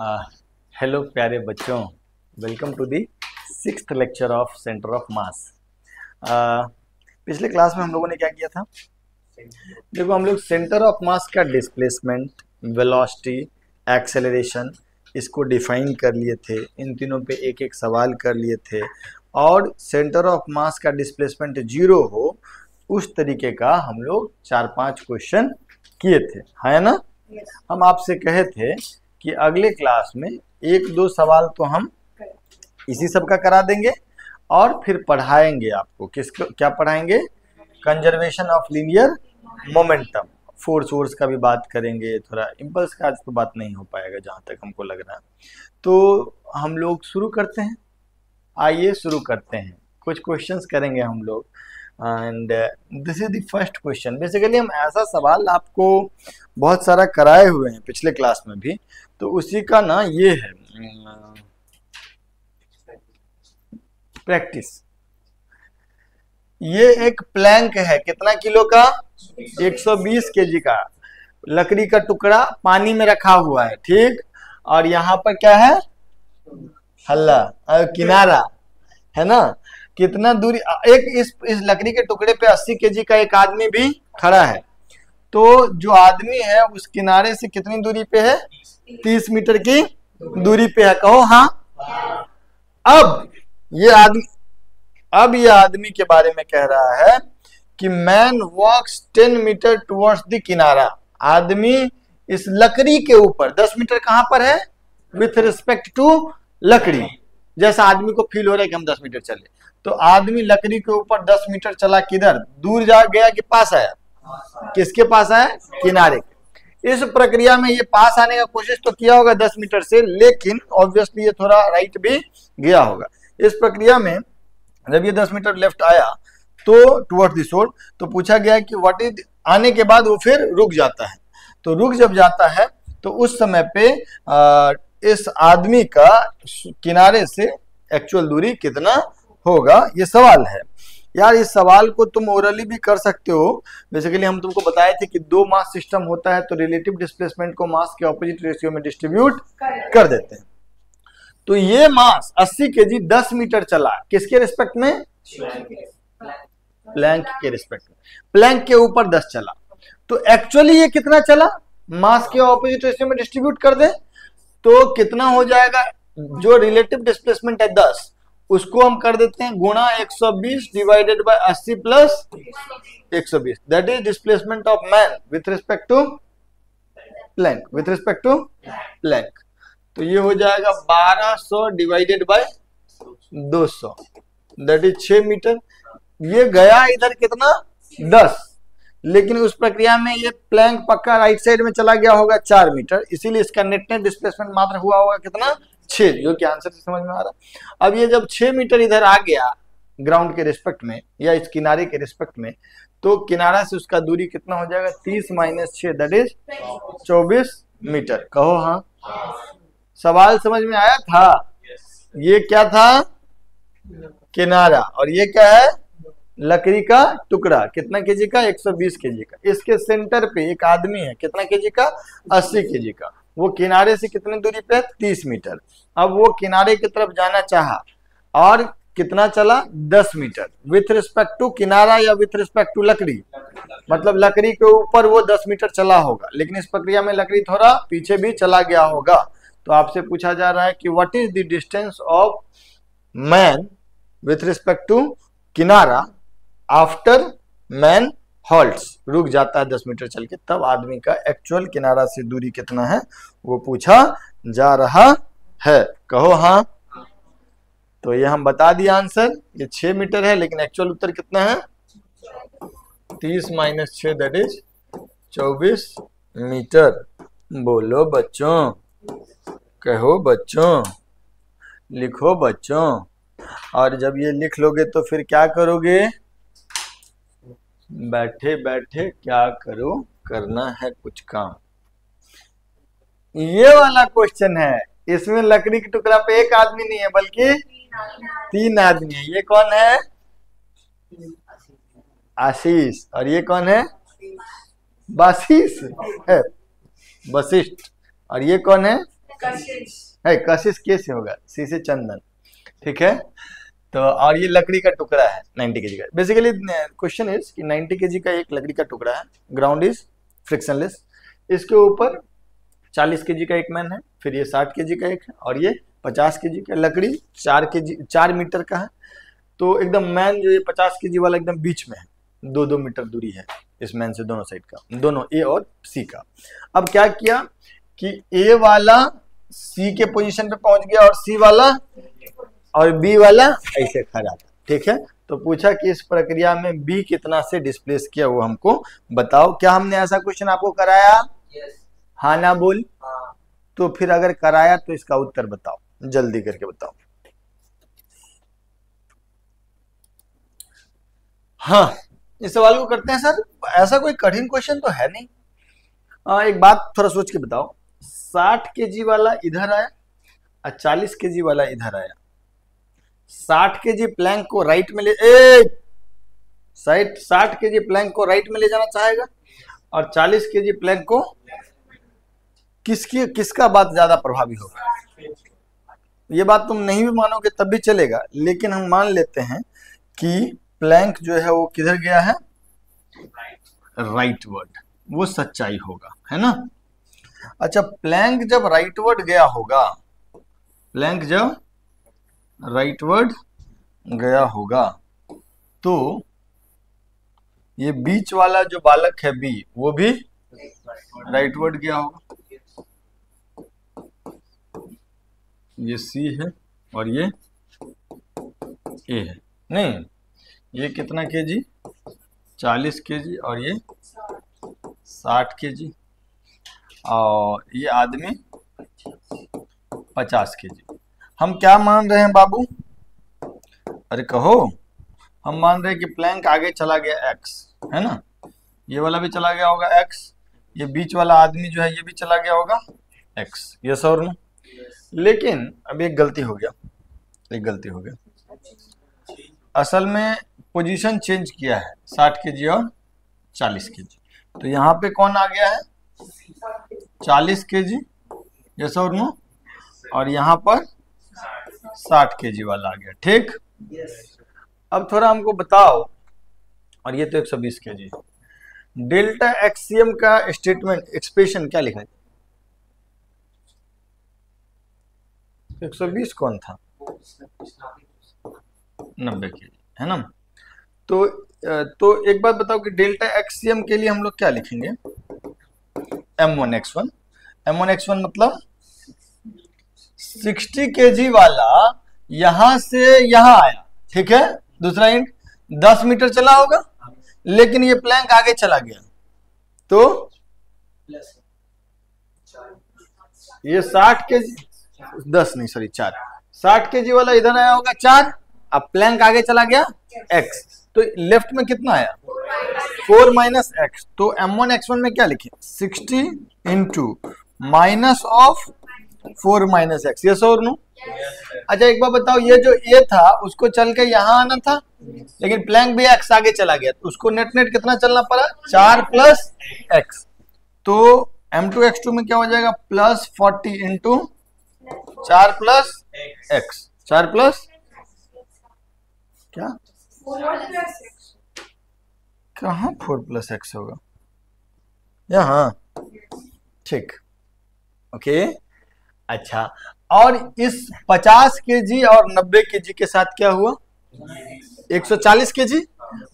Hello प्यारे बच्चों, welcome to the 6th lecture of centre of mass. पिछले class में हम लोगों ने क्या किया था? देखो, हम लोग सेंटर ऑफ मास का डिस्प्लेसमेंट, वेलोसिटी, एक्सेलरेशन इसको डिफाइन कर लिए थे। इन तीनों पे एक एक सवाल कर लिए थे और सेंटर ऑफ मास का डिस्प्लेसमेंट जीरो हो उस तरीके का हम लोग 4-5 क्वेश्चन किए थे, है ना? हम आपसे कहे थे कि अगले क्लास में 1-2 सवाल तो हम इसी सब का करा देंगे और फिर पढ़ाएंगे आपको। किसको क्या पढ़ाएंगे? Conservation of linear momentum, force का भी बात करेंगे। थोड़ा इम्पल्स का आज तो बात नहीं हो पाएगा जहाँ तक हमको लग रहा है। तो हम लोग शुरू करते हैं। आइए शुरू करते हैं। कुछ क्वेश्चंस करेंगे हम लोग and this is the first question. Basically हम ऐसा सवाल आपको बहुत सारा कराए हुए हैं पिछले क्लास में भी, तो उसी का ना ये है प्रैक्टिस। ये एक प्लैंक है, कितना किलो का? 120 केजी का लकड़ी का टुकड़ा पानी में रखा हुआ है, ठीक। और यहाँ पर क्या है? हल्ला किनारा है ना। कितना दूरी? एक इस लकड़ी के टुकड़े पे 80 केजी का एक आदमी भी खड़ा है। तो जो आदमी है उस किनारे से कितनी दूरी पे है? 30 मीटर की दूरी पे है। कहो हाँ। अब ये आदमी के बारे में कह रहा है कि man walks 10 metre towards the किनारा। आदमी इस लकड़ी के ऊपर 10 मीटर कहां पर है? विथ रिस्पेक्ट टू लकड़ी। जैसा आदमी को फील हो रहा है कि हम 10 मीटर चले, तो आदमी लकड़ी के ऊपर 10 मीटर चला। किधर? दूर जा गया कि पास आया? किसके पास आया? किनारे के। इस प्रक्रिया में ये पास आने का कोशिश तो किया होगा 10 मीटर से, लेकिन ऑब्वियसली ये थोड़ा राइट भी गया होगा। इस प्रक्रिया में जब ये 10 मीटर लेफ्ट आया तो टुवर्ड्स द शोर, तो पूछा गया कि व्हाट इज, आने के बाद वो फिर रुक जाता है। तो रुक जब जाता है तो उस समय पे इस आदमी का किनारे से एक्चुअल दूरी कितना होगा, ये सवाल है। यार इस सवाल को तुम ओरली भी कर सकते हो। बेसिकली हम तुमको बताए थे कि 2 मास सिस्टम होता है तो रिलेटिव डिस्प्लेसमेंट को मास के ऑपोजिट रेशियो में डिस्ट्रीब्यूट कर देते हैं। तो ये मास 80 केजी 10 मीटर चला, किसके रिस्पेक्ट में? प्लैंक के रिस्पेक्ट में। प्लैंक के ऊपर 10 चला, तो एक्चुअली ये कितना चला? मास के ऑपोजिट रेशियो में डिस्ट्रीब्यूट कर दे तो कितना हो जाएगा? जो रिलेटिव डिस्प्लेसमेंट है 10, उसको हम कर देते हैं गुणा 120 divided by 80 plus 120। That is displacement of man with respect to plank, with respect to plank. तो ये हो जाएगा 1200 divided by 200, that is 6 metre. ये गया इधर कितना? 10, लेकिन उस प्रक्रिया में ये प्लैंक पक्का राइट साइड में चला गया होगा 4 मीटर, इसीलिए इसका नेट डिस्प्लेसमेंट मात्र हुआ होगा कितना? 6, जो कि आंसर से समझ में आ रहा। अब ये जब 6 मीटर इधर आ गया ग्राउंड के रिस्पेक्ट में या इस किनारे के रिस्पेक्ट में, तो किनारा से उसका दूरी कितना हो जाएगा? 30 - 6 दैट इज 24 मीटर। कहो हाँ। सवाल समझ में आया था? ये क्या था? किनारा। और ये क्या है? लकड़ी का टुकड़ा। कितना केजी का? 120 केजी का। इसके सेंटर पे एक आदमी है, कितना केजी का? 80 केजी का। वो किनारे से कितनी दूरी पे है? 30 मीटर। अब वो किनारे की तरफ जाना चाहा और कितना चला? 10 मीटर। विथ रिस्पेक्ट टू किनारा या विथ रिस्पेक्ट टू लकड़ी? मतलब लकड़ी के ऊपर वो 10 मीटर चला होगा, लेकिन इस प्रक्रिया में लकड़ी थोड़ा पीछे भी चला गया होगा। तो आपसे पूछा जा रहा है कि what is the distance of man with respect to किनारा आफ्टर मैन हॉल्ट्स। रुक जाता है 10 मीटर चल के, तब आदमी का एक्चुअल किनारा से दूरी कितना है वो पूछा जा रहा है। कहो हाँ। तो ये हम बता दिया आंसर, ये 6 मीटर है, लेकिन एक्चुअल उत्तर कितना है? 30 - 6 दैट इज 24 मीटर। बोलो बच्चों, कहो बच्चों, लिखो बच्चों। और जब ये लिख लोगे तो फिर क्या करोगे? बैठे बैठे क्या करो, करना है कुछ काम। ये वाला क्वेश्चन है, इसमें लकड़ी के टुकड़ा पे एक आदमी नहीं है बल्कि 3 आदमी है। ये कौन है? आशीष। और ये कौन है? बाशीष है, वशिष्ठ। और ये कौन है? है, कशिश के से होगा, सी से चंदन, ठीक है। तो और ये लकड़ी का टुकड़ा है 90 केजी का। बेसिकली क्वेश्चन इज कि 90 केजी का एक लकड़ी का टुकड़ा है, ग्राउंड इज फ्रिक्शनलेस, इसके ऊपर 40 केजी का एक मैन है, फिर ये 60 केजी का एक है, और ये 50 केजी का। लकड़ी 4 मीटर का है, तो एकदम मैन जो ये 50 केजी वाला एकदम बीच में है, 2-2 मीटर दूरी है इस मैन से दोनों साइड का, दोनों ए और सी का। अब क्या किया कि ए वाला सी के पोजीशन पे पहुंच गया और सी वाला और बी वाला ऐसे खड़ा था, ठीक है। तो पूछा कि इस प्रक्रिया में बी कितना से डिस्प्लेस किया, वो हमको बताओ। क्या हमने ऐसा क्वेश्चन आपको कराया? हाँ ना बोल। तो फिर अगर कराया तो इसका उत्तर बताओ, जल्दी करके बताओ। हाँ, इस सवाल को करते हैं सर। ऐसा कोई कठिन क्वेश्चन तो है नहीं। एक बात थोड़ा सोच के बताओ, 60 केजी वाला इधर आया और 40 केजी वाला इधर आया। 60 केजी प्लैंक को राइट में ले 60 केजी प्लैंक को राइट में ले जाना चाहेगा और 40 केजी प्लैंक को किसका बात ज्यादा प्रभावी होगा? ये बात तुम नहीं भी मानोगे तब भी चलेगा, लेकिन हम मान लेते हैं कि प्लैंक जो है वो किधर गया है? राइटवर्ड, वो सच्चाई होगा, है ना। अच्छा, प्लैंक जब राइटवर्ड गया होगा, प्लैंक जब राइटवर्ड गया होगा तो ये बीच वाला जो बालक है बी, वो भी राइटवर्ड गया होगा। ये सी है और ये ए है, नहीं ये कितना केजी? 40 केजी और ये 60 केजी, और ये आदमी 50 केजी। हम क्या मान रहे हैं बाबू? अरे कहो, हम मान रहे हैं कि प्लैंक आगे चला गया x, है ना, ये वाला भी चला गया होगा x, ये बीच वाला आदमी जो है ये भी चला गया होगा x, यस और नो। लेकिन अब एक गलती हो गया, असल में पोजीशन चेंज किया है 60 केजी और 40 केजी। तो यहाँ पे कौन आ गया है? 40 केजी, यस और नो, और यहाँ पर 60 केजी वाला आ गया, ठीक। अब थोड़ा हमको बताओ, और ये तो 120 केजी, डेल्टा एक्सियम का स्टेटमेंट एक्सप्रेशन क्या लिखा है? 120 कौन था? 90 केजी, है ना। तो एक बात बताओ कि डेल्टा एक्सियम के लिए हम लोग क्या लिखेंगे? m1x1 मतलब 60 केजी वाला यहां से यहां आया, ठीक है। दूसरा इंट 10 मीटर चला होगा, लेकिन ये प्लैंक आगे चला गया, तो ये 60 केजी 10 नहीं सॉरी 4, 60 केजी वाला इधर आया होगा 4, अब प्लैंक आगे चला गया x, तो लेफ्ट में कितना आया? 4 माइनस एक्स। तो m1x1 में क्या लिखे? 60 into minus of 4 minus x, yes और नो। अच्छा एक बार बताओ, ये जो a था उसको चल के यहां आना था, लेकिन प्लैंक भी x आगे चला गया, तो उसको नेट कितना चलना पड़ा? 4 प्लस एक्स। तो m2x2 में क्या हो जाएगा? Plus 40 into 4 plus x, 4 plus क्या? कहाँ 4 प्लस एक्स होगा? यहाँ, ठीक, ओके। अच्छा, और इस 50 केजी और 90 केजी के साथ क्या हुआ? 140 केजी,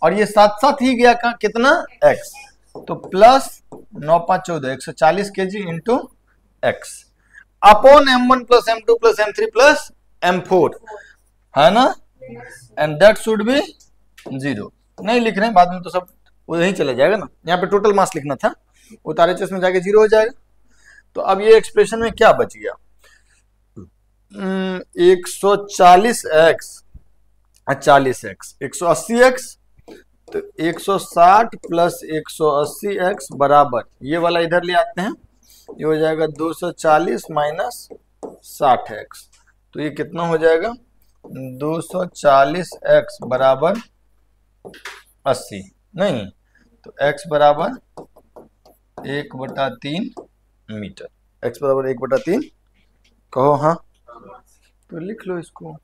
और ये साथ साथ ही गया का कितना? x, तो plus 9 5 14, 140 KG into x upon m1 plus m2 plus m3 plus m4, है ना, एंड दैट शुड बी 0। नहीं लिख रहे हैं, बाद में तो सब उधर ही चला जाएगा ना, यहाँ पे टोटल मास लिखना था, उतारे में जाके 0 हो जाएगा। तो अब ये एक्सप्रेशन में क्या बच गया? 140x 40x 180x, तो 160 प्लस 180x बराबर, ये वाला इधर ले आते हैं, ये हो जाएगा 240 माइनस 60x, तो ये कितना हो जाएगा? 240x बराबर 80, नहीं तो x बराबर 1/3 मीटर, x बराबर 1/3 कहो हाँ, तो लिख लो इसको।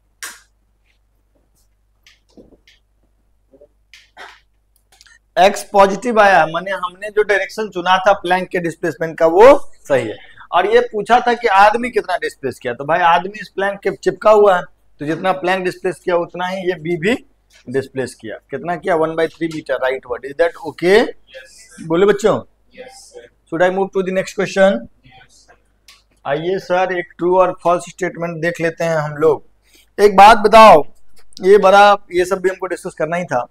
एक्स पॉजिटिव आया, माने हमने जो डायरेक्शन चुना था प्लैंक के डिस्प्लेसमेंट का वो सही है। और ये पूछा था कि आदमी कितना डिस्प्लेस किया, तो भाई आदमी इस प्लैंक के चिपका हुआ है, तो जितना प्लैंक डिस्प्लेस किया उतना ही ये बी भी डिस्प्लेस किया। कितना किया? 1/3 metre, right word. Is that okay? बोले बच्चों, should I move to the next question? आइए सर, एक ट्रू और फॉल्स स्टेटमेंट देख लेते हैं हम लोग। एक बात बताओ, ये सब भी हमको डिस्कस करना ही था।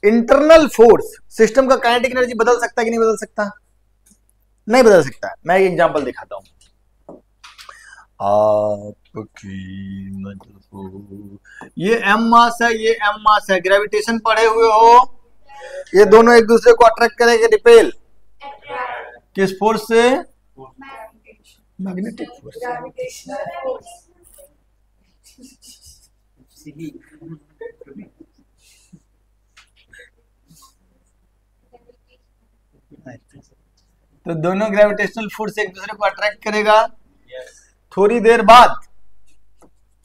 इंटरनल फोर्स सिस्टम का काइनेटिक एनर्जी बदल सकता है कि नहीं बदल सकता? नहीं बदल सकता। मैं एक एग्जांपल दिखाता हूं आपकी। ये m मास है, ये m मास है, ग्रेविटेशन पढ़े हुए हो? ये दोनों एक दूसरे को अट्रैक्ट करेंगे, रिपेल किस फोर्स से? Magnetic force. तो दोनों ग्रेविटेशनल फोर्स एक दूसरे को अट्रैक्ट करेगा। थोड़ी देर बाद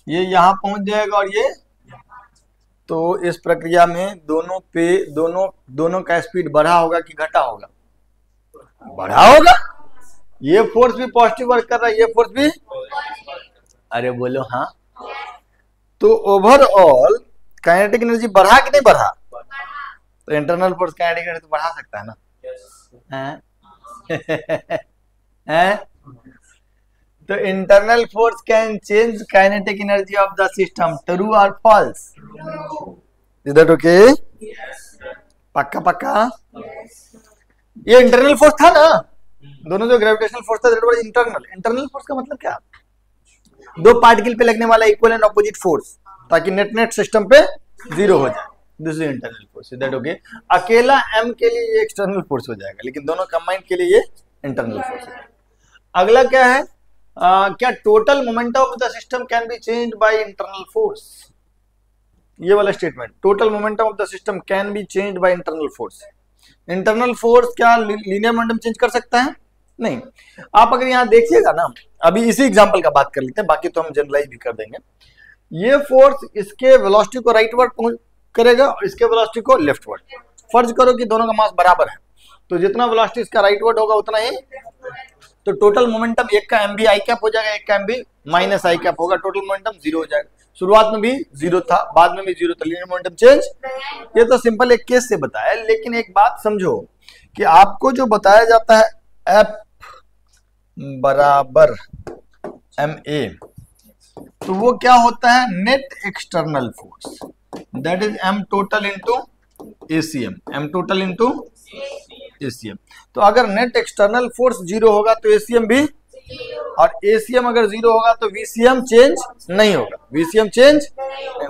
ये यहां पहुंच जाएगा और ये, तो इस प्रक्रिया में दोनों का स्पीड बढ़ा होगा कि घटा होगा? बढ़ा होगा। ये फोर्स भी पॉजिटिव वर्क कर रहा है, ये फोर्स भी। अरे बोलो हाँ। तो ओवरऑल काइनेटिक एनर्जी बढ़ा कि नहीं बढ़ा? तो इंटरनल फोर्स काइनेटिक एनर्जी तो बढ़ा सकता है ना? हैं? तो internal force can change kinetic energy of the system, true और फॉल्स? Is that okay? पक्का पक्का? ये इंटरनल फोर्स था ना, दोनों जो ग्रेविटेशनल फोर्स था that was internal. Internal force का मतलब क्या? दो पार्टिकल पे लगने वाला इक्वल एंड ऑपोजिट फोर्स, ताकि नेट सिस्टम पे जीरो हो जाए। This is internal force. Is that okay? अकेला m के लिए ये एक्सटर्नल फोर्स हो जाएगा, लेकिन दोनों कंबाइंड के लिए ये इंटरनल फोर्स है। अगला क्या है? क्या total momentum of the system can be changed by internal force? ये वाला statement, total momentum of the system can be changed by internal force. Internal force क्या लीनियर मोमेंटम चेंज कर सकता है? नहीं। आप अगर यहाँ देखिएगा ना, अभी इसी एग्जांपल का बात कर लेते हैं, बाकी तो हम जनरलाइज भी कर देंगे। ये फोर्स इसके वेलोसिटी को राइटवर्ड करेगा और इसके वेलोसिटी को लेफ्टवर्ड। फर्ज करो कि दोनों का मास बराबर है, तो जितना वेलोसिटी इसका राइटवर्ड होगा उतना ही, तो टोटल मोमेंटम एक का mv i कैप हो जाएगा, एक का mv माइनस आई कैप होगा। टोटल मोमेंटम जीरो हो जाएगा। शुरुआत में भी जीरो था, बाद में भी जीरो था, लीनियर मोमेंटम चेंज। ये तो सिंपल एक केस से बताया, लेकिन एक बात समझो कि आपको जो बताया जाता है F बराबर ma, तो वो क्या होता है? Net external force, that is m total into ACM, m total into ACM। तो अगर नेट एक्सटर्नल फोर्स जीरो होगा तो ACM भी, और ACM अगर जीरो होगा तो VCM चेंज नहीं होगा। VCM change,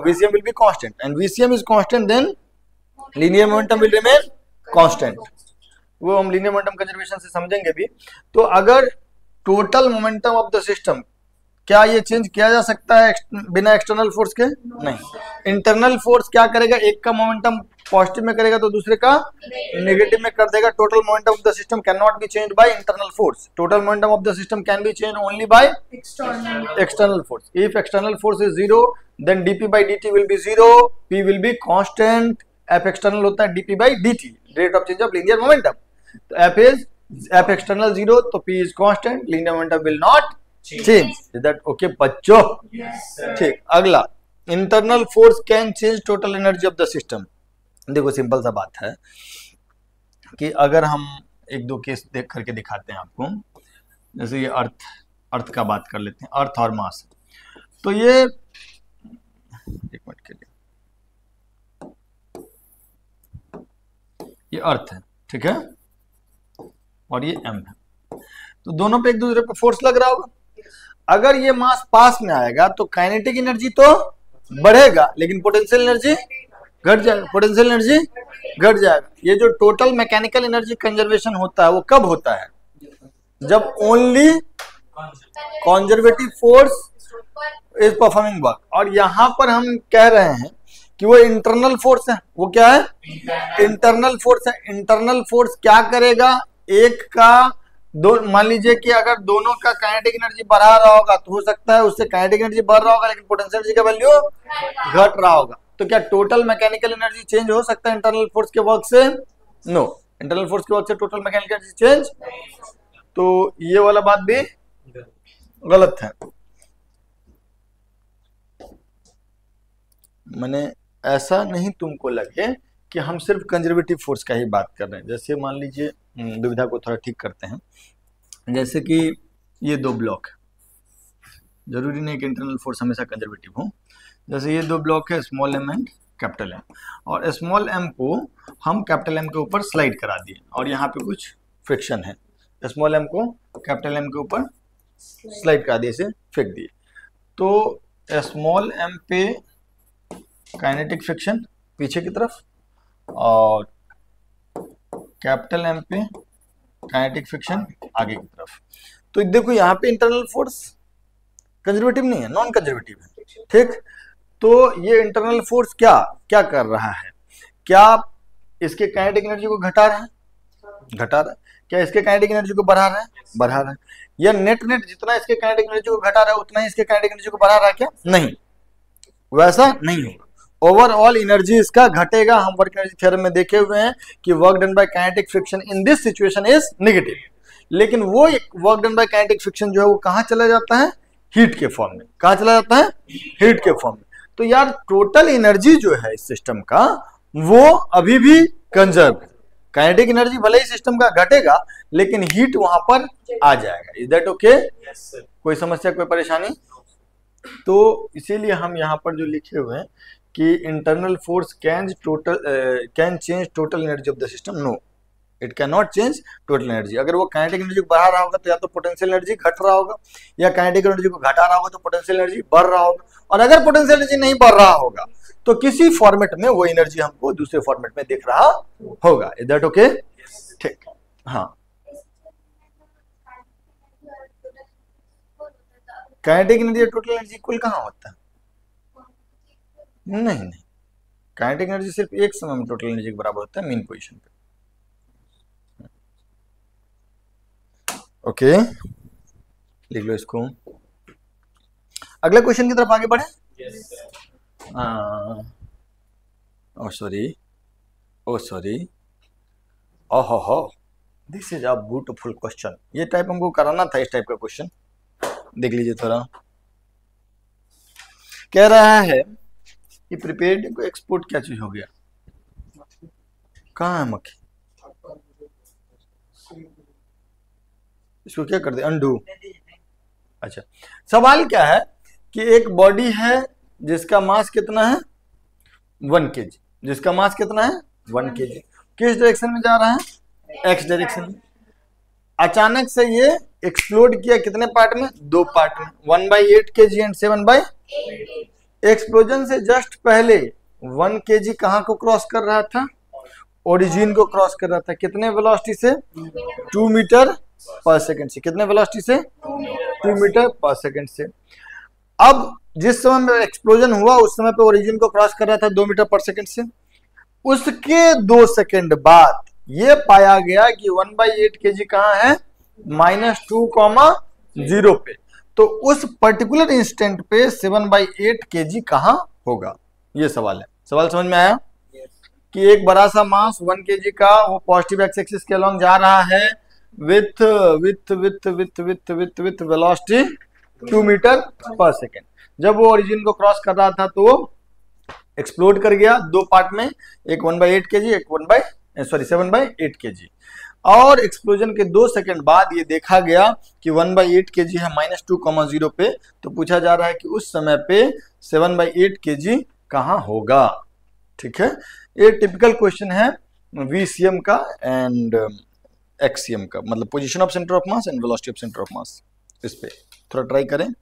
VCM will be constant, and VCM is constant, then linear momentum will remain constant. वो हम लीनियर मोमेंटम कंजर्वेशन से समझेंगे भी। तो अगर total momentum of the system, क्या ये चेंज किया जा सकता है बिना एक्सटर्नल फोर्स के? नहीं। इंटरनल फोर्स क्या करेगा? एक का मोमेंटम पॉजिटिव में करेगा तो दूसरे का नेगेटिव में कर देगा। Total momentum of the system can not be changed by internal force. Total momentum of the system can be changed only by external force. If external force is zero, then dp by dt will be zero, p will be constant। f external होता है dp by dt, rate of change of linear momentum. तो f external zero, तो p is constant, linear momentum will not change. Is that okay बच्चों? ठीक। अगला, internal force can change total energy of the system. देखो simple सा बात है कि अगर हम एक दो केस देख करके दिखाते हैं आपको, जैसे ये अर्थ का बात कर लेते हैं, अर्थ और मास। तो ये एक मिनट के लिए, ये अर्थ है, ठीक है, और ये m है, तो दोनों पे एक दूसरे पे फोर्स लग रहा होगा। अगर ये मास पास में आएगा तो काइनेटिक एनर्जी तो बढ़ेगा, लेकिन पोटेंशियल एनर्जी घट जाएगा, पोटेंशियल एनर्जी घट जाएगा। ये जो टोटल मैकेनिकल एनर्जी कंजर्वेशन होता है वो कब होता है? जब only conservative force is performing work. और यहां पर हम कह रहे हैं कि वो इंटरनल फोर्स है। वो क्या है? इंटरनल फोर्स है। इंटरनल फोर्स क्या करेगा? एक का दो मान लीजिए कि अगर दोनों का काइनेटिक एनर्जी बढ़ा रहा होगा तो हो सकता है उससे काइनेटिक एनर्जी बढ़ रहा होगा लेकिन पोटेंशियल एनर्जी का वैल्यू घट रहा होगा। तो क्या टोटल मैकेनिकल एनर्जी चेंज हो सकता है इंटरनल फोर्स के वर्क से? नो, इंटरनल फोर्स के वर्क से टोटल मैकेनिकल एनर्जी चेंज, तो ये वाला बात भी गलत है। मैंने ऐसा नहीं तुमको लगे कि हम सिर्फ कंजर्वेटिव फोर्स का ही बात कर रहे हैं। जैसे मान लीजिए दुविधा को थोड़ा ठीक करते हैं, जैसे कि ये दो ब्लॉक, जरूरी नहीं कि इंटरनल फोर्स हमेशा कंजर्वेटिव हो। जैसे ये दो ब्लॉक है small M and capital M, और स्मॉल एम को हम कैपिटल एम के ऊपर स्लाइड करा दिए और यहाँ पे कुछ फ्रिक्शन है, स्मॉल एम को कैपिटल एम के ऊपर स्लाइड करा दिए, इसे फेंक दिए, तो स्मॉल एम पे काइनेटिक फ्रिक्शन पीछे की तरफ और कैपिटल एम पे काइनेटिक फ्रिक्शन आगे की तरफ। तो देखो यहाँ पे इंटरनल फोर्स कंजर्वेटिव नहीं है, नॉन कंजर्वेटिव है, ठीक। तो ये इंटरनल फोर्स क्या क्या कर रहा है? क्या इसके काइनेटिक एनर्जी को घटा रहा है? घटा रहा है। क्या इसके काइनेटिक एनर्जी को बढ़ा रहा है? बढ़ा रहा है। या नेट नेट जितना इसके काइनेटिक एनर्जी को घटा रहा है उतना ही इसके काइनेटिक एनर्जी को बढ़ा रहा है क्या? नहीं, वैसा नहीं होगा। ओवरऑल एनर्जी इसका घटेगा। हम वर्क एनर्जी थ्योरम में देखे हुए हैं कि work done by kinetic friction in this situation is negative, लेकिन वो work done by kinetic friction जो है वो कहां चला जाता है? हीट के फॉर्म में। कहां चला जाता है? हीट के फॉर्म में। तो यार टोटल एनर्जी जो है इस सिस्टम का वो अभी भी कंजर्व है। काइनेटिक एनर्जी भले ही सिस्टम का घटेगा लेकिन हीट वहां पर आ जाएगा। Is that okay? कोई समस्या, कोई परेशानी? तो इसीलिए हम यहाँ पर जो लिखे हुए हैं कि internal force can change total energy of the system, no it can not change total energy. अगर वो काइनेटिक एनर्जी को बढ़ा रहा होगा तो या तो पोटेंशियल एनर्जी घट रहा होगा, या काइनेटिक एनर्जी को घटा रहा होगा तो पोटेंशियल एनर्जी बढ़ रहा होगा। और अगर पोटेंशियल एनर्जी नहीं बढ़ रहा होगा तो किसी फॉर्मेट में वो एनर्जी हमको दूसरे फॉर्मेट में दिख रहा होगा। Is that okay? ठीक, हाँ। काइनेटिक एनर्जी और टोटल एनर्जी इक्वल कहाँ होता है? नहीं नहीं, काइनेटिक एनर्जी सिर्फ एक समय में टोटल एनर्जी के बराबर होता है मीन पोजीशन पे। ओके, लिख लो इसको। अगले क्वेश्चन की तरफ आगे बढ़े। ओ सॉरी, ओहो, this is a beautiful question. ये टाइप हमको कराना था, इस टाइप का क्वेश्चन। देख लीजिए थोड़ा। कह रहा है कि प्रिपेयर्ड को एक्सपोर्ट क्या चीज हो गया? कहाँ है मक्खी? इसको क्या कर दे? अनडू। अच्छा, सवाल क्या है कि एक बॉडी है जिसका मास कितना है? 1 kg। जिसका मास कितना है? 1 kg। किस डायरेक्शन में जा रहा है? एक्स डायरेक्शन में। अचानक से ये एक्सप्लोड किया कितने पार्ट में? 2 पार्ट में, 1/8 kg एंड 7/8। एक्सप्लोजन से जस्ट पहले 1 kg कहाँ को क्रॉस कर रहा था? ओरिजिन को क्रॉस कर रहा था। कितने वेलोसिटी से? 2 मीटर पर सेकंड से। कितने वेलोसिटी से? 2 मीटर पर सेकंड से। अब जिस समय में एक्सप्लोजन हुआ उस समय पे ओरिजिन को क्रॉस कर रहा था 2 मीटर पर सेकंड से। उसके 2 सेकंड बाद ये पाया गया कि 1/8 kg कहाँ है? -2,0 पे। तो उस पर्टिकुलर इंस्टेंट पे 7/8 kg कहाँ होगा? ये सवाल है। सवाल समझ में आया? कि एक बड़ा सा मास 1 kg का वो पॉजिटिव एक्स एक्सिस के अलॉन्ग जा रहा है विथ वेलोसिटी 2 मीटर पर सेकेंड। जब वो ओरिजिन को क्रॉस कर रहा था तो वो एक्सप्लोड कर गया 2 पार्ट में, एक 1/8 kg, एक 7/8 kg। और एक्सप्लोजन के 2 सेकंड बाद ये देखा गया कि 1/8 kg है -2,0 पे। तो पूछा जा रहा है कि उस समय पे 7/8 kg कहाँ होगा? ठीक है, ये टिपिकल क्वेश्चन है VCM का एंड XCM का, मतलब position of centre of mass and velocity of centre of मास। इस पे थोड़ा ट्राई करें।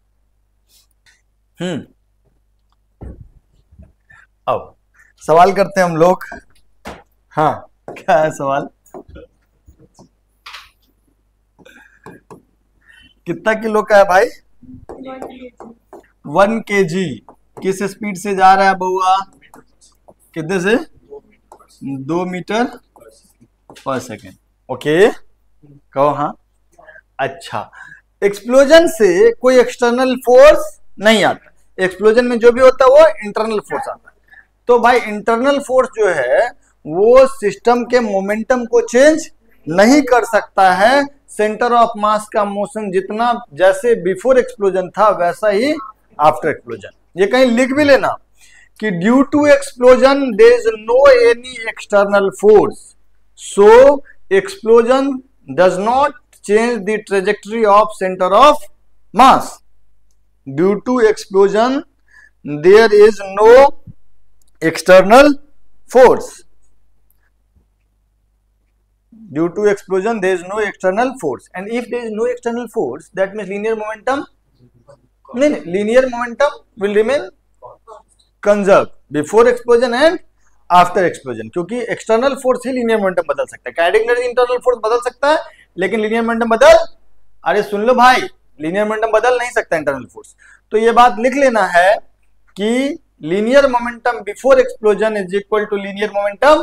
अब सवाल करते हैं हम लोग। हाँ, क्या है सवाल? कितना किलो का है भाई? 1 kg। किस स्पीड से जा रहा है बउआ? कितने से? 2 मीटर पर सेकेंड। ओके, कहो हाँ। अच्छा, एक्सप्लोजन से कोई एक्सटर्नल फोर्स नहीं आता, एक्सप्लोजन में जो भी होता है वो इंटरनल फोर्स आता है। तो भाई इंटरनल फोर्स जो है वो सिस्टम के मोमेंटम को चेंज नहीं कर सकता है। सेंटर ऑफ मास का मोशन जितना जैसे बिफोर एक्सप्लोजन था वैसा ही आफ्टर एक्सप्लोजन। ये कहीं लिख भी लेना कि due to explosion there is no any external force, so explosion does not change the trajectory of centre of mass. Due to explosion there is no external force. Due to explosion there is no external force, and if there is no external force that means linear momentum linear momentum will remain conserved before explosion and after explosion, क्योंकि external force ही linear momentum बदल सकता है। kinetic energy internal force बदल सकता है लेकिन linear momentum बदल, अरे सुन लो भाई, linear momentum बदल नहीं सकता internal force। तो ये बात लिख लेना है कि linear momentum before explosion is equal to linear momentum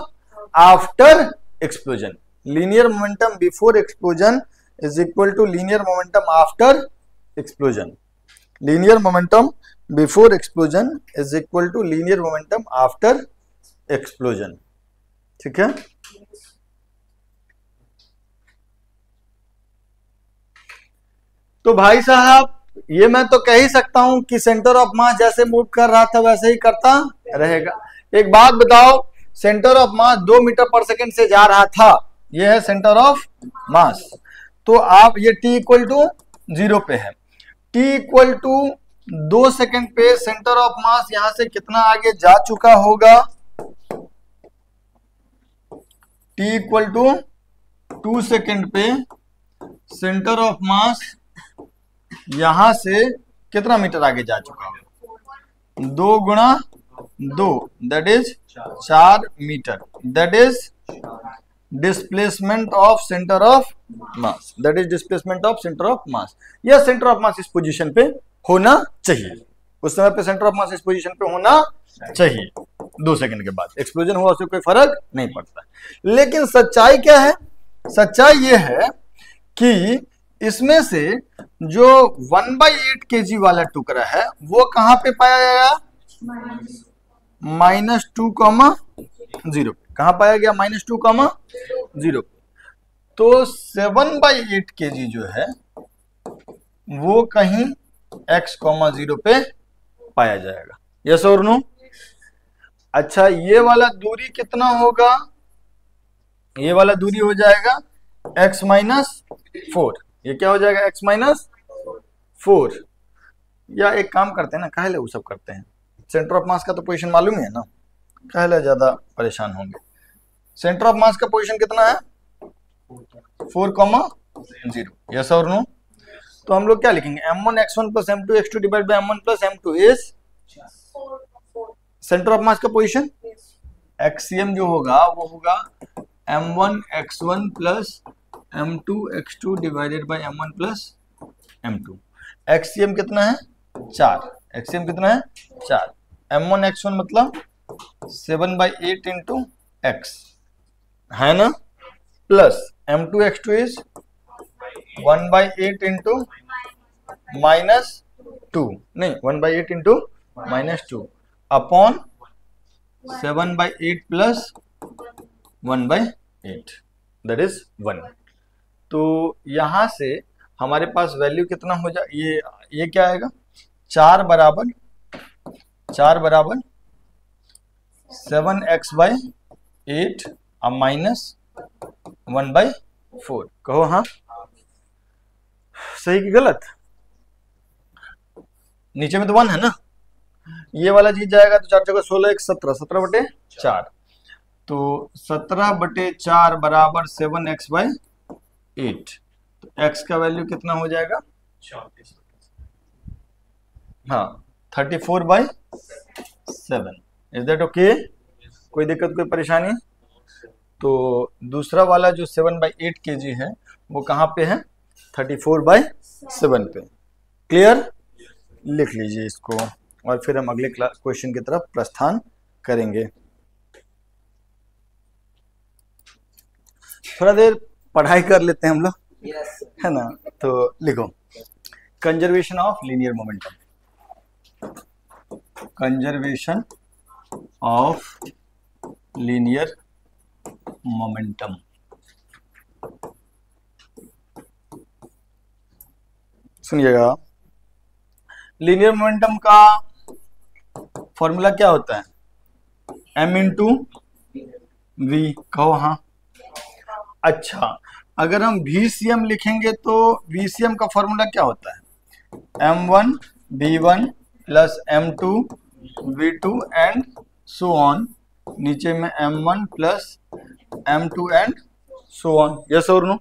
after explosion. Linear momentum before explosion is equal to linear momentum after explosion. Linear momentum before explosion is equal to linear momentum after explosion. ठीक है? तो भाई साहब ये मैं तो कह ही सकता हूं कि सेंटर ऑफ मास जैसे मूव कर रहा था वैसे ही करता रहेगा। एक बात बताओ, सेंटर ऑफ मास 2 मीटर पर सेकंड से जा रहा था, ये है सेंटर ऑफ मास। तो आप ये t इक्वल टू 0 पे है, t इक्वल टू 2 सेकंड पे सेंटर ऑफ मास यहां से कितना आगे जा चुका होगा? t इक्वल टू 2 सेकंड पे सेंटर ऑफ मास यहां से कितना मीटर आगे जा चुका है? 2 गुणा 2 that is 4 metre, that is displacement of centre of mass, that is displacement of centre of mass. यह सेंटर ऑफ मास इस पोजीशन पे होना चाहिए, उस समय पे सेंटर ऑफ मास इस पोजीशन पे होना चाहिए। 2 सेकंड के बाद एक्सप्लोजन हुआ उससे कोई फर्क नहीं पड़ता। लेकिन सच्चाई क्या है? सच्चाई यह है कि इसमें से जो 1/8 kg वाला टुकड़ा है वो कहां पे पाया गया? -2,0 कहां पाया गया? -2,0। तो 7/8 kg जो है वो कहीं x,0 पे पाया जाएगा। यस और नो? अच्छा, ये वाला दूरी कितना होगा? ये वाला दूरी हो जाएगा x-4। ये क्या हो जाएगा? x-4। या एक काम करते हैं ना, काहे ले वो सब करते हैं, सेंटर ऑफ मास का तो पोजीशन मालूम ही है ना, काहे ले ज्यादा परेशान होंगे। सेंटर ऑफ मास का पोजीशन कितना है? 4,0। यस और नो? तो हम लोग क्या लिखेंगे? m1 x1 plus m2 x2 divide by m1 plus m2 is centre of मास का पोजीशन। एक्सीएम जो होगा वो होगा m1 x1 plus m2 x2 divided by m1 plus m2। एक्सीएम कितना है? 4। एक्सीएम कितना है? 4। m1 x1 मतलब 7/8 इंटू x है ना, plus m2 x2 is 1/8 into -2, नहीं 1/8 into -2 upon 7/8 plus 1/8 that is 1। तो यहां से हमारे पास वैल्यू कितना हो जाए? ये क्या आएगा? 4 बराबर 7x/8 अब -1/4। कहो हाँ, सही कि गलत? नीचे में तो 1 है ना, ये वाला जीत जाएगा तो 4 × 16 17, 17/4। तो 17/4 बराबर 7x/8। तो x का वैल्यू कितना हो जाएगा? हाँ 34/7। Is that okay? कोई दिक्कत कोई परेशानी? तो दूसरा वाला जो 7/8 kg है वो कहाँ पे है? 34/7 पे। क्लियर? लिख लीजिए इसको और फिर हम अगले क्वेश्चन की तरफ प्रस्थान करेंगे। थोड़ा देर पढ़ाई कर लेते हैं हम लोग। है ना। तो लिखो conservation of linear momentum, conservation of linear momentum. सुनिएगा, लीनियर मोमेंटम का फॉर्मूला क्या होता है? m into V. कहो हाँ। अच्छा, अगर हम VCM लिखेंगे तो VCM का फॉर्मूला क्या होता है? m1 v1 plus m2 v2 and so on, नीचे में m1 plus m2 and so on. Yes और नो?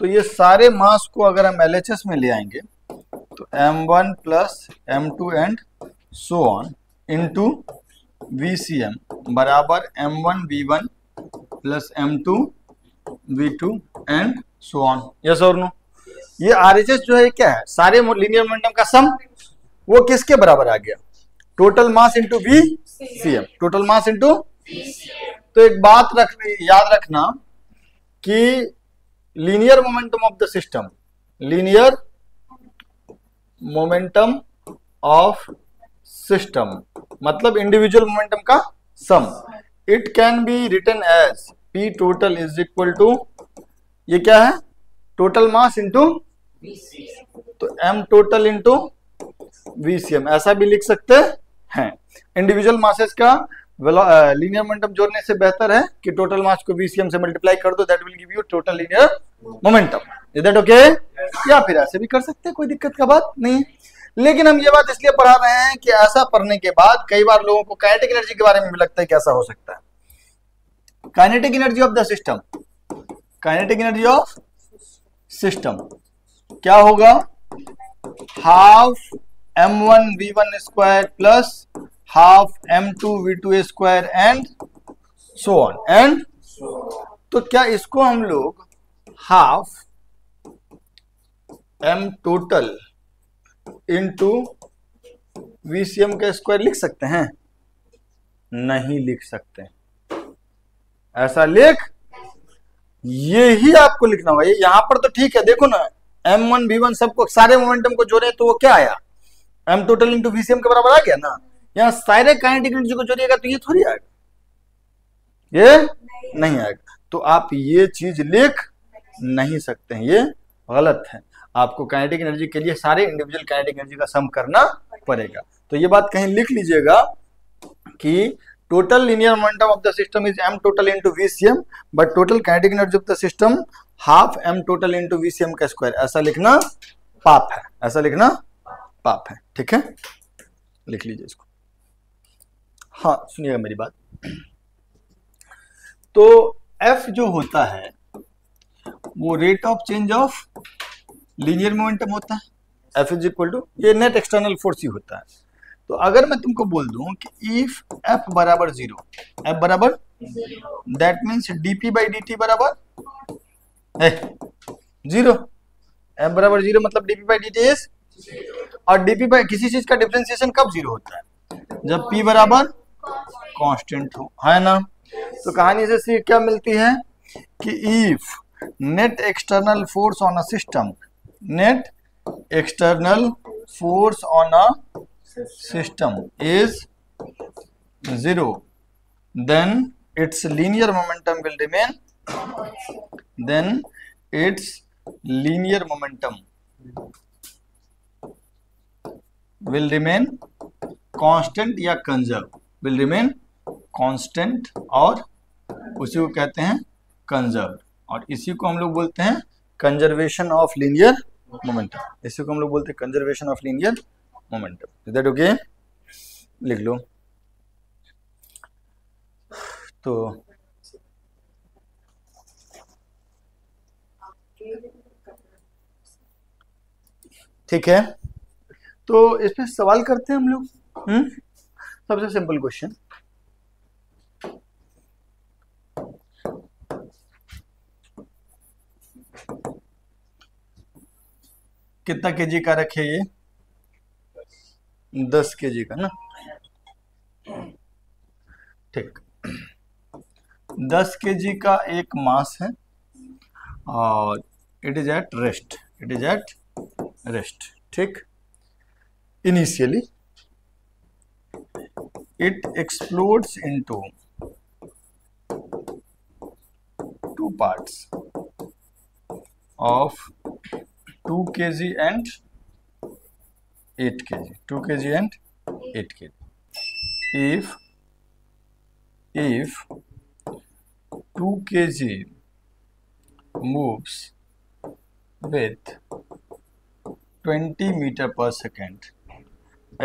तो ये सारे मास को अगर हम LHS में ले आएंगे तो m1 plus m2 and so on into VCM बराबर m1 v1 plus m2 v2 and so on. Yes और नो? ये RHS जो है क्या है? सारे लीनियर मोमेंटम का सम। वो किसके बराबर आ गया? Total mass into VCM, total mass into. तो एक बात याद रखना कि linear momentum of the system, linear momentum of system मतलब इंडिविजुअल मोमेंटम का sum. It can be written as P total is equal to, ये क्या है? टोटल मास इंटू, तो M टोटल इंटू VCM, ऐसा भी लिख सकते हैं। इंडिविजुअल मासेस का लीनियर मोमेंटम जोड़ने से बेहतर है कि टोटल मास को VCM से मल्टीप्लाई कर दो, that will give you total linear momentum. Is that okay? या फिर ऐसे भी कर सकते हैं, कोई दिक्कत का बात नहीं है। लेकिन हम ये बात इसलिए पढ़ा रहे हैं कि ऐसा पढ़ने के बाद कई बार लोगों को काइनेटिक एनर्जी के बारे में भी लगता है कि ऐसा हो सकता है। Kinetic energy of the system, kinetic energy of system क्या होगा? Half m1 v1 square plus half m2 v2 square and so on and. तो क्या इसको हम लोग half m total into VCM का स्क्वायर लिख सकते हैं? नहीं लिख सकते। ऐसा लिख, ये ही आपको लिखना होगा। यहां पर तो ठीक है, देखो ना, m1 v1 सबको सारे मोमेंटम को जोड़े तो वो क्या आया? m टोटल इंटू VCM के बराबर आ गया ना। यहां सारे काइनेटिक एनर्जी को जोड़िएगा तो ये थोड़ी आएगा, ये नहीं आएगा। तो आप ये चीज लिख नहीं सकते हैं, ये गलत है। आपको काइनेटिक एनर्जी के लिए सारे इंडिविजुअल काइनेटिक एनर्जी का सम करना पड़ेगा। तो ये बात कहीं लिख लीजिएगा कि total linear momentum of the system is m total into VCM, but total kinetic energy of the system half m total into VCM का स्क्वायर। ऐसा लिखना पाप है, ऐसा लिखना पाप है। ठीक है, लिख लीजिए इसको। हाँ सुनिएगा मेरी बात। तो F जो होता है वो rate of change of linear momentum होता है। F इज इक्वल टू, ये नेट एक्सटर्नल फोर्स ही होता है। तो अगर मैं तुमको बोल दूं कि इफ F बराबर 0, F बराबर, that means dp by dt बराबर 0। F बराबर 0 मतलब dp बाई dt इज, और dp बाई किसी चीज का डिफरेंशिएशन कब 0 होता है? जब p बराबर कांस्टेंट हो, है ना। तो कहानी से सीख क्या मिलती है कि if net external force on a system, net external force on a system is 0, then its linear momentum will remain, then its linear momentum will remain constant या conserve, will remain constant, और उसी को कहते हैं conserve, और इसी को हम लोग बोलते हैं conservation of linear momentum। इसी को हम लोग बोलते हैं conservation of linear momentum. Is that okay? लिख लो। तो ठीक है, तो इस पे सवाल करते हैं हम लोग। सबसे सिंपल क्वेश्चन, कितना केजी का रखे? ये 10 केजी का ना। ठीक, 10 केजी का एक मास है और it is at rest, it is at rest, ठीक। Initially it explodes into two parts of 2 kg and 8 kg, 2 kg and 8 kg. If 2 kg moves with 20 meter per second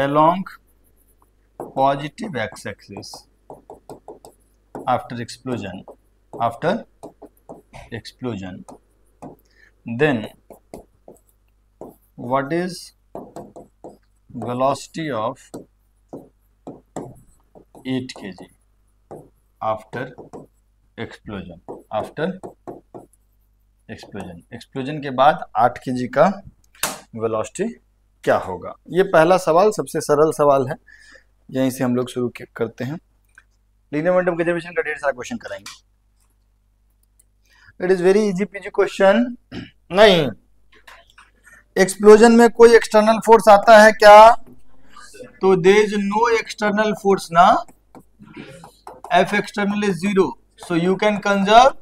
along positive x-axis after explosion, then what is velocity of 8 kg after explosion? Explosion के बाद 8 kg का velocity क्या होगा? ये पहला सवाल सबसे सरल सवाल है, यहीं से हम लोग शुरू करते हैं। लीनियर मोमेंटम कंजर्वेशन का ढेर सारा क्वेश्चन कराएंगे। It is very easy peasy question. नहीं, एक्सप्लोजन में कोई एक्सटर्नल फोर्स आता है क्या? तो there is no external force ना, F external is 0, so you can conserve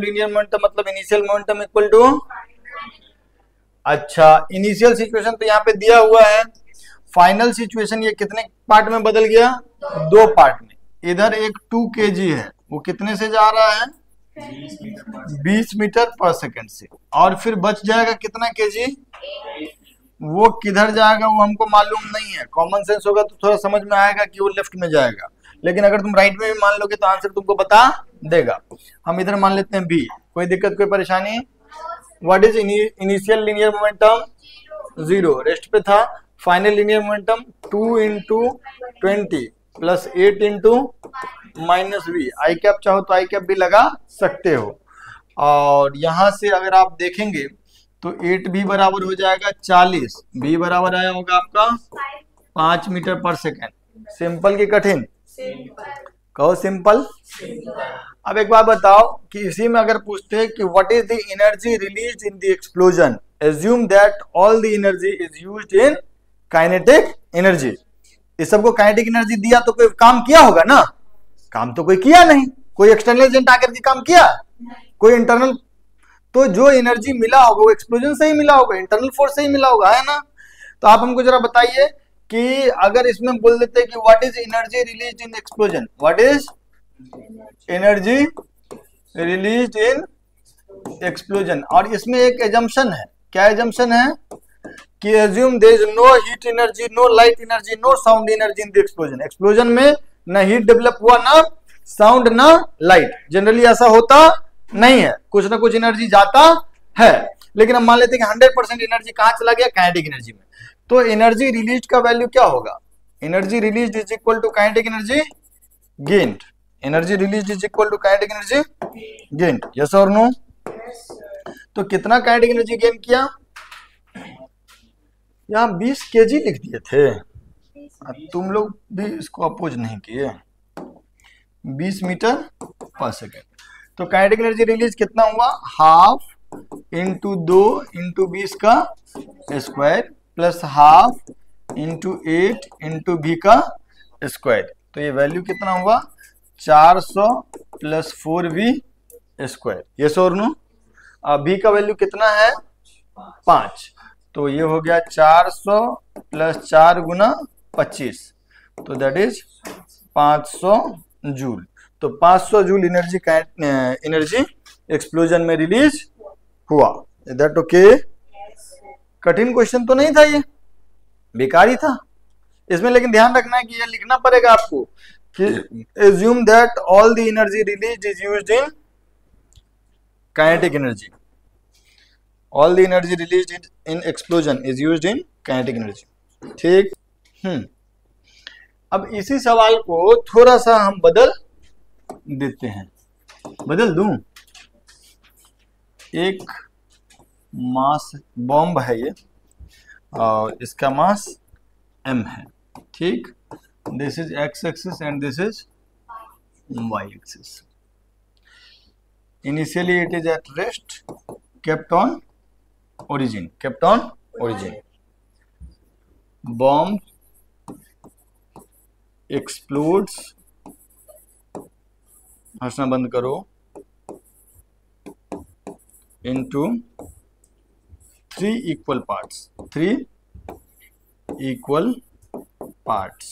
linear momentum, मतलब इनिशियल मोमेंटम इक्वल टू। अच्छा, इनिशियल सिचुएशन तो यहाँ पे दिया हुआ है, फाइनल सिचुएशन ये कितने पार्ट में बदल गया? 2 पार्ट में। इधर एक 2 kg है, वो कितने से जा रहा है? 20 मीटर पर सेकंड से, और फिर बच जाएगा कितना kg? वो किधर जाएगा वो हमको मालूम नहीं है। कॉमन सेंस होगा तो थोड़ा समझ में आएगा कि वो लेफ्ट में जाएगा, लेकिन अगर तुम राइट में भी मान लोगे तो आंसर तुमको बता देगा। हम इधर मान लेते हैं बी, कोई दिक्कत कोई परेशानी? What is initial linear momentum? 0, rest पे था। Final linear momentum 2 into 20 plus 8 into minus V. I cap चाहो तो आई कैप भी लगा सकते हो। और यहां से अगर आप देखेंगे तो 8 भी बराबर हो जाएगा 40, बी बराबर आया होगा आपका 5 मीटर पर सेकेंड। सिंपल की कठिन? कहो सिंपल। अब एक बात बताओ कि इसी में अगर पूछते हैं कि what is the energy released in the explosion, assume that all the energy is used in kinetic energy. इस सबको काइनेटिक एनर्जी दिया तो कोई काम किया होगा ना? काम तो कोई किया नहीं। कोई एक्सटर्नल एजेंट आकर के काम किया? कोई इंटरनल, तो जो एनर्जी मिला होगा वो एक्सप्लोजन से ही मिला होगा, इंटरनल फोर्स से ही मिला होगा, है ना? तो आप हमको जरा बताइए कि अगर इसमें बोल देते हैं कि what is energy released in explosion, what is energy released in explosion, और इसमें एक एजम्पशन है। क्या एजम्पशन है? कि assume there is no heat energy, no light energy, no sound energy in the explosion. Explosion में ना हीट डेवलप हुआ, ना साउंड, ना लाइट। जनरली ऐसा होता नहीं है, कुछ ना कुछ एनर्जी जाता है, लेकिन हम मान लेते हैं कि 100% एनर्जी कहाँ चला गया? काइनेटिक एनर्जी में। तो एनर्जी रिलीज का वैल्यू क्या होगा? Energy release is equal to kinetic energy gained. Energy release is equal to kinetic energy gained. Yes और नो? तो कितना काइनेटिक एनर्जी गेन किया? यहाँ 20 kg लिख दिए थे, तुम लोग भी इसको अपोज नहीं किए। 20 मीटर पर सेकेंड। तो काइनेटिक एनर्जी रिलीज कितना हुआ? हाफ इंटू 2 इंटू 20 का square plus half into 8 into भी का स्क्वायर। तो ये वैल्यू कितना हुआ? 400 प्लस 4v स्क्वायर। ये और नो? भी का वैल्यू कितना है? 5। तो ये हो गया 400 प्लस 4 गुना 25, तो दैट इज 500 जूल। तो 500 जूल एनर्जी एक्सप्लोजन में रिलीज हुआ। Is that okay? कठिन क्वेश्चन तो नहीं था ये, बेकार ही था इसमें, लेकिन ध्यान रखना है कि ये लिखना पड़ेगा आपको कि assume that all the energy released is used in kinetic energy. All the energy released in explosion is used in kinetic energy. ठीक। अब इसी सवाल को थोड़ा सा हम बदल देते हैं। बदल दूं? एक मास बॉम्ब है ये, और इसका मास m है, ठीक। This is x axis and this is y axis. Initially it is at rest, kept on origin. Bomb explodes, हंसना बंद करो, into 3 equal parts. 3 equal parts.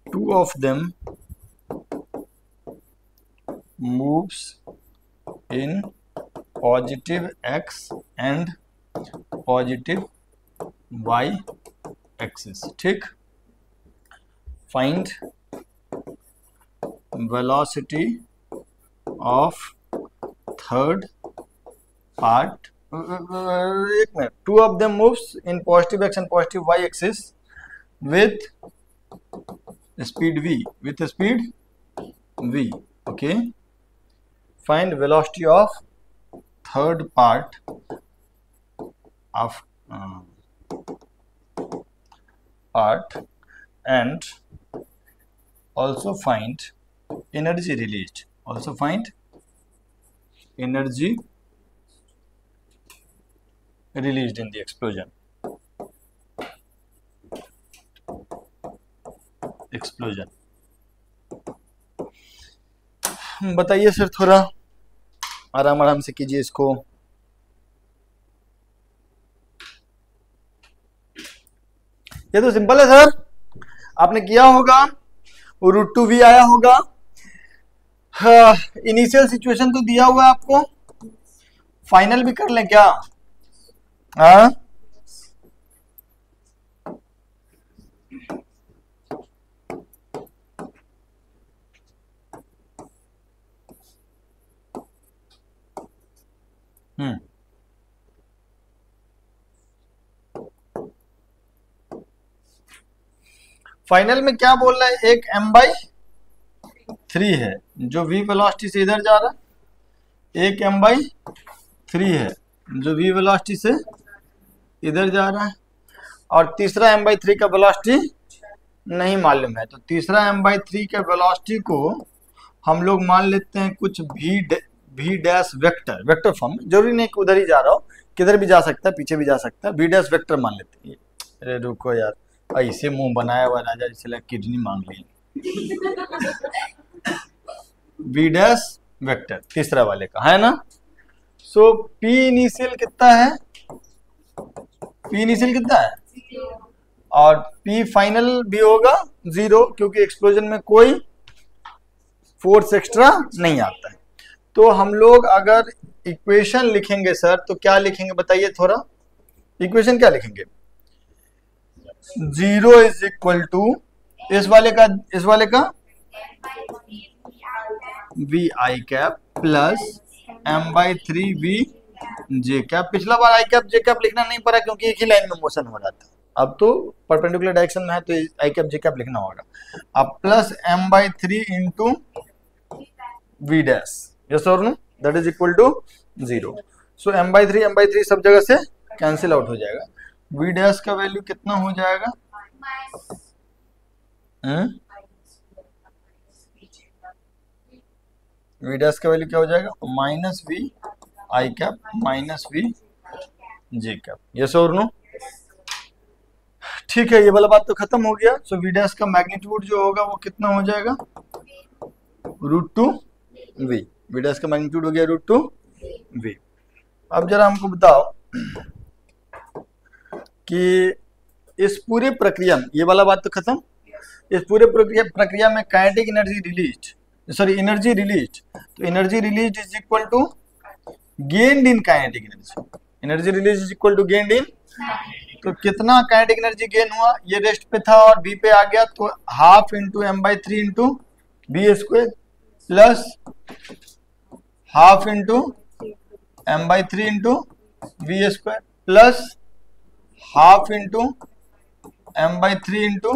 Two of them moves in positive x and positive y axis. ठीक. Find velocity of third part. एक minute. Two of them moves in positive x and positive y axis with speed v. Okay. Find velocity of third part of and also find energy released. In the explosion. बताइए sir, थोड़ा आराम से कीजिए इसको. ये तो simple है sir, आपने किया होगा, √2v आया होगा. इनिशियल सिचुएशन तो दिया हुआ है आपको, फाइनल भी कर लें क्या? हाँ, फाइनल में क्या बोल रहा है? एक m/3 है जो v वेलोसिटी से इधर जा रहा है, एक m/3 है जो v वेलोसिटी से इधर जा रहा है, और तीसरा m/3 का वेलोसिटी नहीं मालूम है. तो तीसरा m/3 के वेलोसिटी को हम लोग मान लेते हैं कुछ v डैश वेक्टर फॉर्म. जरूरी नहीं कि उधर ही जा रहा हो, किधर भी जा सकता है, पीछे भी जा सकता है. v डैश वेक्टर मान लेते हैं. अरे रुको यार, ऐसे मुंह बनाया हुआ राजा जैसे किडनी मांग ली. v डैश वेक्टर तीसरा वाले का है ना. सो p इनिशियल कितना है? और p फाइनल भी होगा 0, क्योंकि एक्सप्लोजन में कोई फोर्स एक्स्ट्रा नहीं आता है. तो हम लोग अगर इक्वेशन लिखेंगे सर, तो क्या लिखेंगे बताइए थोड़ा. इक्वेशन क्या लिखेंगे? 0 इज इक्वल टू इस वाले का V I cap plus m/3 V J cap. पिछला बार आई कैप जे कैप लिखना नहीं पड़ा क्योंकि एक ही लाइन में मोशन हो रहा था. अब तो परपेंडिकुलर डायरेक्शन में है तो आई कैप जे कैप लिखना होगा. अब plus m/3 into v dash, yes और no, that is equal to 0. So m/3 सब जगह से कैंसिल आउट हो जाएगा. वी डैश का वैल्यू कितना हो जाएगा? वी डैश का वैल्यू क्या हो जाएगा? Minus V I cap minus V J cap. Yes और नो. ठीक है, ये वाला बात तो खत्म हो गया. सो वी डैश का मैग्नीट्यूड जो होगा वो कितना हो जाएगा? √2v. वी डैश का मैग्नीट्यूड हो गया √2v. अब जरा हमको बताओ कि इस पूरे प्रक्रिया में, ये वाला बात तो खत्म, इस पूरे प्रक्रिया में काइनेटिक एनर्जी रिलीज्ड, तो energy released is equal to gained in kinetic energy. तो कितना काइनेटिक एनर्जी गेन हुआ? ये रेस्ट पे था और v पे आ गया, तो half into m/3 into v square plus half into m/3 into v square plus half into m/3 into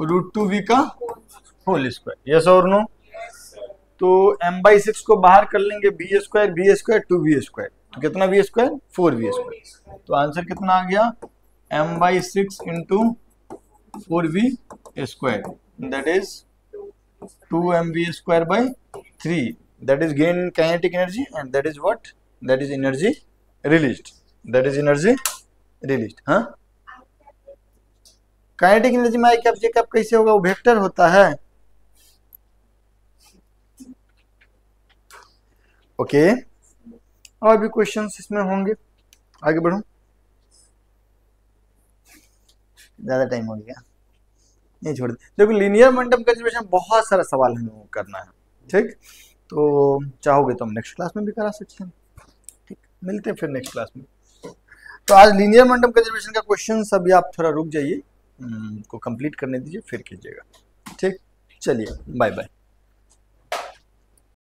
√2v का होल स्क्वायर. यस और नो. तो m/6 को बाहर कर लेंगे, v स्क्वायर 2v स्क्वायर. तो कितना v स्क्वायर? 4v square. तो आंसर कितना आ गया? m/6 into 4v² that is 2mv² by 3, that is gain in kinetic energy, and that is what, that is energy released, that is energy released. हाँ, kinetic energy में आई cap जे cap कैसे होगा, वो vector होता है. Okay, और भी questions इसमें होंगे, आगे बढ़ो, ज्यादा टाइम हो गया, नहीं छोड़ दे. देखो लीनियर मोमेंटम कंजर्वेशन बहुत सारा सवाल हमें करना है, ठीक, तो चाहोगे तो हम नेक्स्ट क्लास में भी करा सकते हैं. ठीक, मिलते हैं फिर नेक्स्ट क्लास में. तो आज लीनियर मोमेंटम कंजर्वेशन का क्वेश्चन अभी आप थोड़ा रुक जाइए, को कंप्लीट करने दीजिए फिर कीजिएगा. ठीक, चलिए बाय बाय.